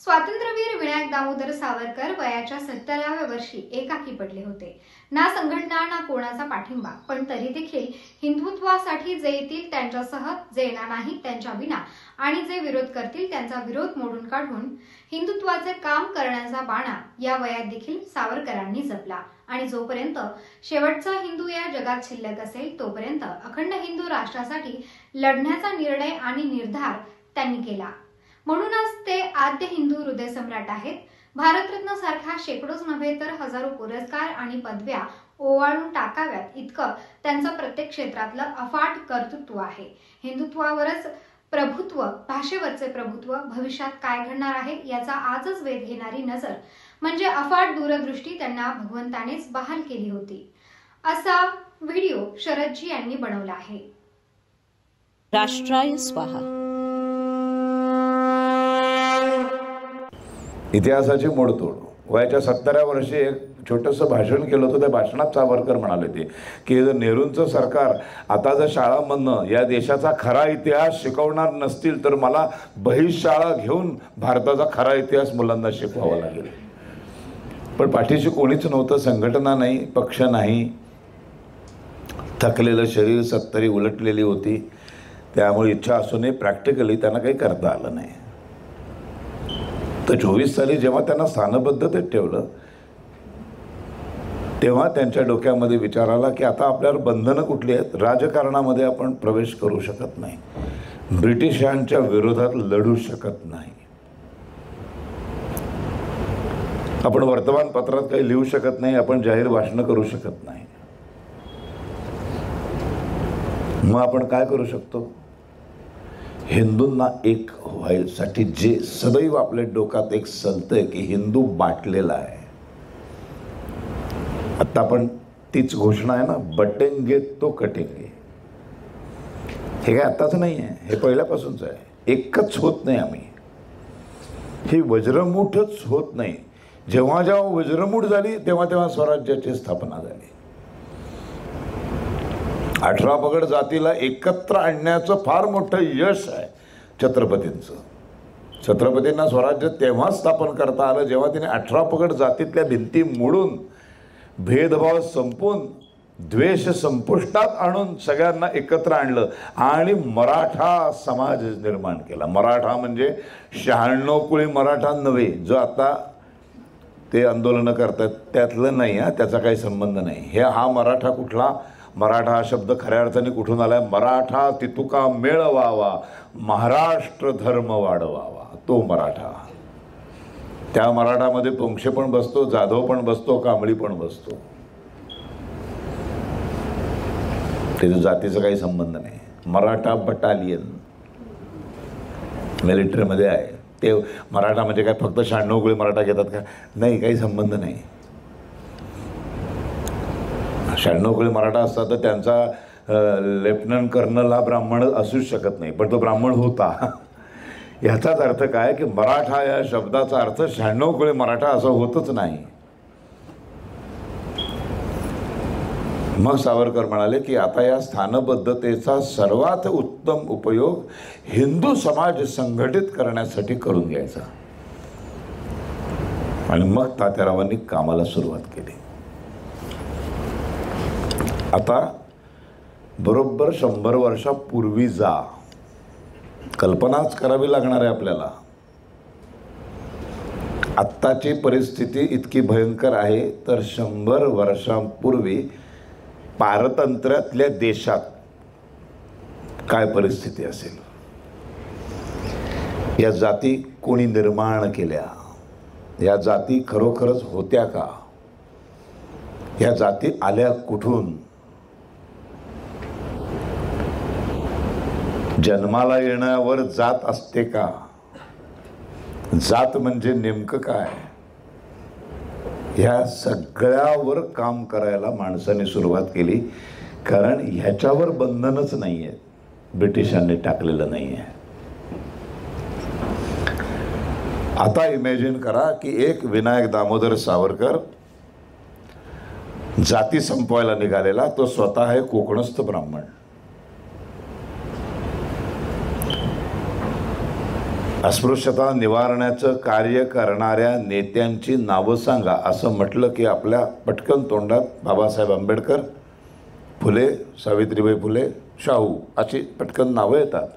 स्वातंत्र्यवीर विनायक दामोदर सावरकर वयाच्या 70व्या वर्षी एकाकी पडले होते। ना संघटना ना कोणाचा पाठिंबा, पण तरी देखील हिंदुत्वासाठी जे येतील त्यांच्यासह, जे येणार नाही त्यांच्या विना आणि जे विरोध करतील त्यांचा विरोध मोडून काढून हिंदुत्वाचे काम करण्याचा बाणा या वयात देखील सावरकरांनी जपला आणि जोपर्यंत शेवटचा हिंदू या जगात शिल्लक असेल तोपर्यंत अखंड हिंदू राष्ट्रासाठी लढण्याचा निर्णय आणि निर्धार त्यांनी केला। म्हणूनच ते आद्य हिंदू हृदय सम्राट आहेत। भारतरत्न सारख्या शेकडोच नव्हे तर हजारो पुरस्कार आणि पदव्या ओवाळून टाकाव्यात इतकं त्यांचं प्रत्येक क्षेत्रातलं अफाट कर्तृत्व आहे। हिंदुत्वावरच प्रभुत्व, भाषेवरचे प्रभुत्व, भविष्यात काय घडणार आहे याचा आजच वेध घेणारी नजर म्हणजे अफाट दूरदृष्टी त्यांना भगवंतानेच बहाल केली होती, असा व्हिडिओ शरदजी यांनी बनवला आहे। राष्ट्राय स्वाहा। इतिहासाची मोडतोड। वयाच्या 70व्या वर्षी एक छोटंसं भाषण केलं होतं। त्या भाषणात सावरकर म्हणाले होते की जर नेहरूंचं सरकार आता जर शाळांमधनं या देशाचा खरा इतिहास शिकवणार नसतील तर मला बहिशाळा घेऊन भारताचा खरा इतिहास मुलांना शिकवावा लागेल। पण पाठीशी कोणीच नव्हतं, संघटना नाही, पक्ष नाही, थकलेलं शरीर, 70 उलटलेली होती, त्यामुळे इच्छा असूनही प्रॅक्टिकली त्यांना काही करता आलं नाही। तर 24 साली जेव्हा त्यांना स्थानबद्धतेत ठेवलं तेव्हा त्यांच्या डोक्यामध्ये विचार आला की आता आपल्यावर बंधनं कुठली आहेत, राजकारणामध्ये आपण प्रवेश करू शकत नाही, ब्रिटिशांच्या विरोधात लढू शकत नाही, आपण वर्तमानपत्रात काही लिहू शकत नाही, आपण जाहीर भाषणं करू शकत नाही, मग आपण काय करू शकतो? हिंदूंना एक व्हायसाठी जे सदैव आपल्या डोक्यात एक सलतंय की हिंदू बाटलेला आहे। आता पण तीच घोषणा आहे ना, बटेंगे तो कटेंगे। हे काय आताच नाही आहे, हे पहिल्यापासूनच आहे। एकच होत नाही आम्ही, ही वज्रमूठच होत नाही। जेव्हा जेव्हा वज्रमूठ झाली तेव्हा तेव्हा स्वराज्याची स्थापना झाली। 18 पगड जातीला एकत्र आणण्याचं फार मोठं यश आहे छत्रपतींचं। छत्रपतींना स्वराज्य तेव्हा स्थापन करता आलं जेव्हा तिने 18 पगड जातीतल्या भिंती मोडून, भेदभाव संपून, द्वेष संपुष्टात आणून सगळ्यांना एकत्र आणलं आणि मराठा समाज निर्माण केला। मराठा म्हणजे 96 कुळी मराठा नव्हे, जो आता ते आंदोलनं करतात त्यातलं नाही, त्याचा काही संबंध नाही। हा मराठा कुठला? मराठा हा शब्द खऱ्या अर्थाने कुठून आलाय? मराठा तितुका मेळवावा, महाराष्ट्र धर्म वाढवावा, तो मराठा। त्या मराठामध्ये पोंक्षे पण बसतो, जाधव पण बसतो, कांबळी पण बसतो, त्याच्या जातीचा काही संबंध नाही। मराठा बटालियन मिलिटरीमध्ये आहे ते। मराठा म्हणजे काय फक्त 96 कुळी मराठा घेतात का? नाही, काही संबंध नाही। 96 कुळी मराठा असतात तर त्यांचा लेफ्टनंट कर्नल हा ब्राह्मण असूच शकत नाही, पण तो ब्राह्मण होता। याचाच अर्थ काय की मराठा या शब्दाचा अर्थ 96 कुळी मराठा असं होतच नाही। मग सावरकर म्हणाले की आता या स्थानबद्धतेचा सर्वात उत्तम उपयोग हिंदू समाज संघटित करण्यासाठी करून घ्यायचा। आणि मग तात्यारावांनी कामाला सुरुवात केली। आता बरोबर 100 वर्षापूर्वी जा, कल्पनाच करावी लागणार आहे आपल्याला। आत्ताची परिस्थिती इतकी भयंकर आहे तर 100 वर्षांपूर्वी पारतंत्र्यातल्या देशात काय परिस्थिती असेल? या जाती कोणी निर्माण केल्या? या जाती खरोखरच होत्या का? या जाती आल्या कुठून? जन्माला येण्यावर जात असते का? जात म्हणजे नेमकं काय? ह्या सगळ्यावर काम करायला माणसाने सुरुवात केली, कारण ह्याच्यावर बंधनच नाही आहे, ब्रिटिशांनी टाकलेलं नाही आहे। आता इमॅजिन करा की एक विनायक दामोदर सावरकर जाती संपवायला निघालेला, तो स्वतः आहे कोकणस्थ ब्राह्मण। अस्पृश्यता निवारणाचं कार्य करणाऱ्या नेत्यांची नावं सांगा असं म्हटलं की आपल्या पटकन तोंडात बाबासाहेब आंबेडकर, फुले, सावित्रीबाई फुले, शाहू अशी पटकन नावं येतात.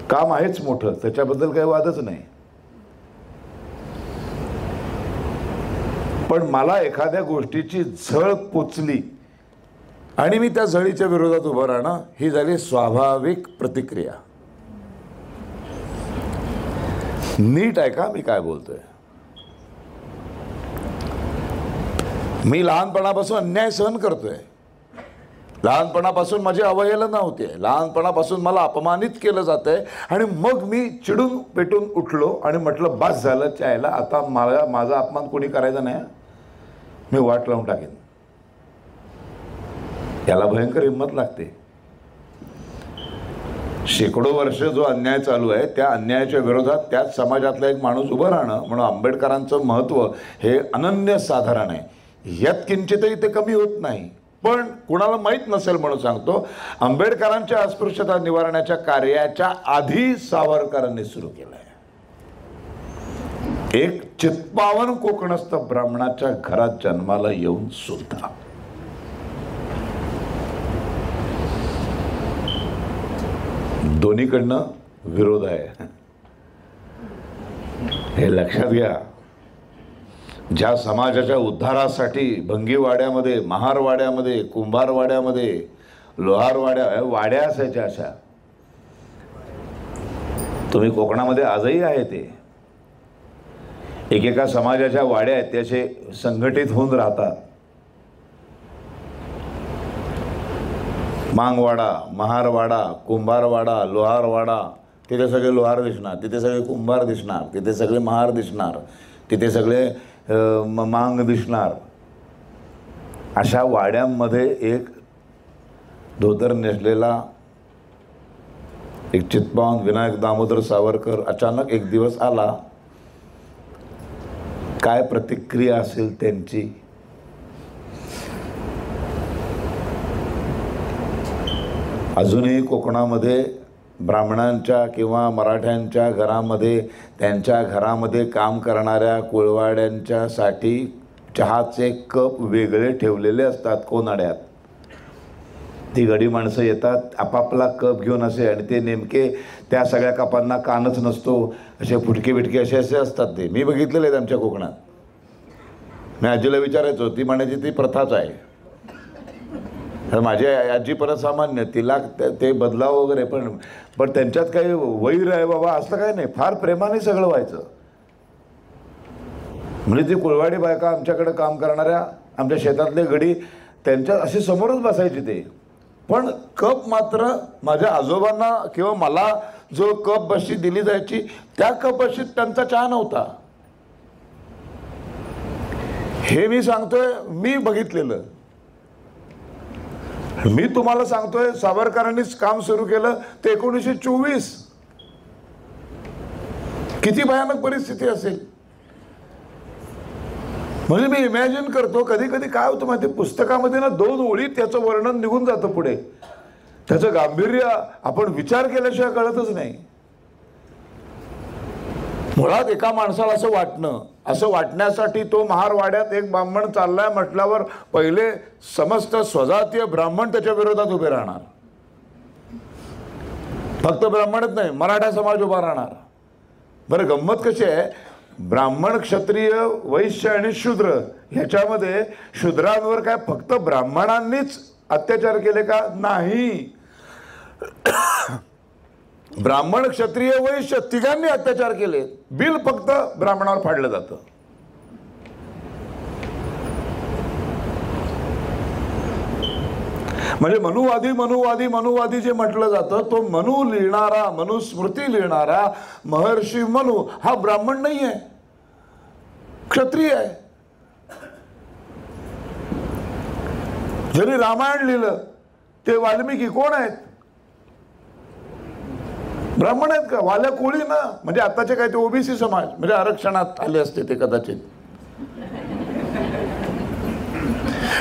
काम आहेच मोठं, त्याच्याबद्दल काही वादच नाही. पण मला एखाद्या गोष्टीची झळ पोचली आणि मी त्या झळीच्या विरोधात उभं राहणं ही झाली स्वाभाविक प्रतिक्रिया. नीट आहे का मी काय बोलतोय? मी लहानपणापासून अन्याय सहन करतोय. लहानपणापासून माझी अवहेलना नव्हती. लहानपणापासून मला अपमानित केलं जातंय आणि मग मी चिडून पेटून उठलो आणि म्हटलं बस झालं चायला, आता माझा अपमान कोणी करायचा नाही, मी वाट लावून टाकेन. याला भयंकर हिंमत लागते. शेकडो वर्ष जो अन्याय चालू आहे त्या अन्यायाच्या विरोधात त्याच समाजातला एक माणूस उभं राहणं म्हणून आंबेडकरांचं महत्त्व हे अनन्यसाधारण आहे. यात किंचितही ते कमी होत नाही. पण कुणाला माहीत नसेल म्हणून सांगतो, आंबेडकरांच्या अस्पृश्यता निवारणाच्या कार्याच्या आधी सावरकरांनी सुरू केलं आहे. एक चित्पावन कोकणस्थ ब्राह्मणाच्या घरात जन्माला येऊन सुद्धा दोन्हीकडनं विरोध आहे, हे लक्षात घ्या. ज्या समाजाच्या उद्धारासाठी भंगीवाड्यामध्ये, महारवाड्यामध्ये, कुंभारवाड्यामध्ये, लोहारवाड्या वाड्या असायच्या, अशा तुम्ही कोकणामध्ये आजही आहे ते एकेका समाजाच्या वाड्या आहेत, त्याचे संघटित होऊन राहतात. मांगवाडा, महारवाडा, कुंभारवाडा, लोहारवाडा, तिथे सगळे लोहार दिसणार, तिथे सगळे कुंभार दिसणार, तिथे सगळे महार दिसणार, तिथे सगळे मांग दिसणार. अशा वाड्यांमध्ये एक धोतर नेसलेला एक चित्पावन विनायक दामोदर सावरकर अचानक एक दिवस आला. काय प्रतिक्रिया असेल त्यांची? अजूनही कोकणामध्ये ब्राह्मणांच्या किंवा मराठ्यांच्या घरामध्ये, त्यांच्या घरामध्ये काम करणाऱ्या कुळवाड्यांच्यासाठी चहाचे कप वेगळे ठेवलेले असतात कोनाड्यात. ती गडी माणसं येतात आपापला कप घेऊन असे, आणि ते नेमके त्या सगळ्या कपांना कानच नसतो, असे फुटके बिटके असे असे असतात. ते मी बघितलेले आहेत आमच्या कोकणात. मी आजीला विचारायचो, ती म्हणायची ती प्रथाच आहे. माझी आजी परत सामान्य, तिला ते बदलाव वगैरे, पण त्यांच्यात काही वैर आहे बाबा असं काही नाही. फार प्रेमाने सगळं व्हायचं. म्हणजे ती कुळवाडी बायका आमच्याकडे काम करणाऱ्या आमच्या शेतातले गडी त्यांच्या असे समोरच बसायचे ते. पण कप मात्र माझ्या आजोबांना किंवा मला जो कप बशी दिली जायची त्या कप बशीत त्यांचा चहा नव्हता. हे मी सांगतोय, मी बघितलेलं. मी तुम्हाला सांगतोय, सावरकरांनीच काम सुरू केलं ते 1924. किती भयानक परिस्थिती असेल. म्हणजे मी इमॅजिन करतो कधी कधी काय होतं माहिती, पुस्तकामध्ये ना 2 ओळीत त्याचं वर्णन निघून जातं पुढे. त्याचं गांभीर्य आपण विचार केल्याशिवाय कळतच नाही. मुळात एका माणसाला असं वाटणं, असं वाटण्यासाठी तो महारवाड्यात एक ब्राह्मण चाललाय म्हटल्यावर पहिले समस्त स्वजातीय ब्राह्मण त्याच्या विरोधात उभे राहणार. फक्त ब्राह्मणच नाही, मराठा समाज उभा राहणार. बरं, गंमत कशी आहे, ब्राह्मण, क्षत्रिय, वैश्य आणि शूद्र ह्याच्यामध्ये शूद्रांवर काय फक्त ब्राह्मणांनीच अत्याचार केले का? नाही. ब्राह्मण, क्षत्रिय, वैश्य तिघांनी अत्याचार केले. बिल फक्त ब्राह्मणावर फाडलं जातं. म्हणजे मनुवादी मनुवादी मनुवादी जे म्हटलं जातं, तो मनु लिहिणारा, मनुस्मृती लिहिणारा महर्षी मनु हा ब्राह्मण नाही आहे, क्षत्रिय आहे. ज्यांनी रामायण लिहिलं ते वाल्मिकी कोण आहेत? ब्राह्मण आहेत का? वाल्या कोळी ना. म्हणजे आताचे काय ते ओबीसी समाज, म्हणजे आरक्षणात आले असते ते कदाचित.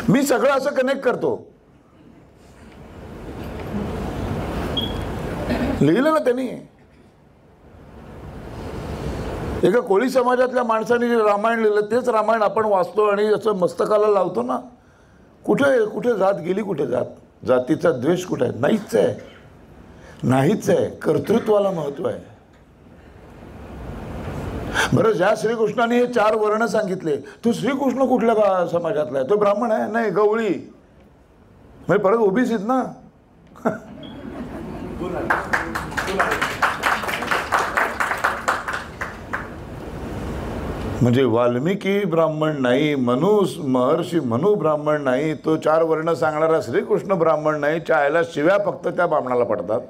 मी सगळं असं कनेक्ट करतो. लिहिलं ना त्यांनी. एका कोळी समाजातल्या माणसाने जे रामायण लिहिलं तेच रामायण आपण वाचतो आणि असं मस्तकाला लावतो ना. कुठे कुठे जात गेली, कुठे जातीचा द्वेष कुठे आहे? नाहीच आहे, नाहीच आहे. कर्तृत्वाला महत्व आहे. बरं, ज्या श्रीकृष्णाने हे 4 वर्ण सांगितले, तो श्रीकृष्ण कुठल्या समाजातला आहे? तो ब्राह्मण आहे? नाही, गवळी. म्हणजे परत ओबीसीत ना. म्हणजे वाल्मिकी ब्राह्मण नाही, महर्षी मनु ब्राह्मण नाही, तो 4 वर्ण सांगणारा श्रीकृष्ण ब्राह्मण नाही. चायला शिव्या फक्त त्या ब्राह्मणाला पडतात.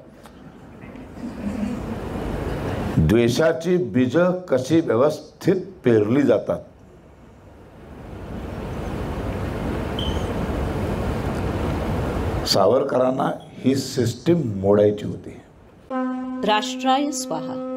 द्वेषाची बीज कशी व्यवस्थित पेरली जातात. सावरकरांना ही सिस्टीम मोडायची होती. राष्ट्राय स्वाहा.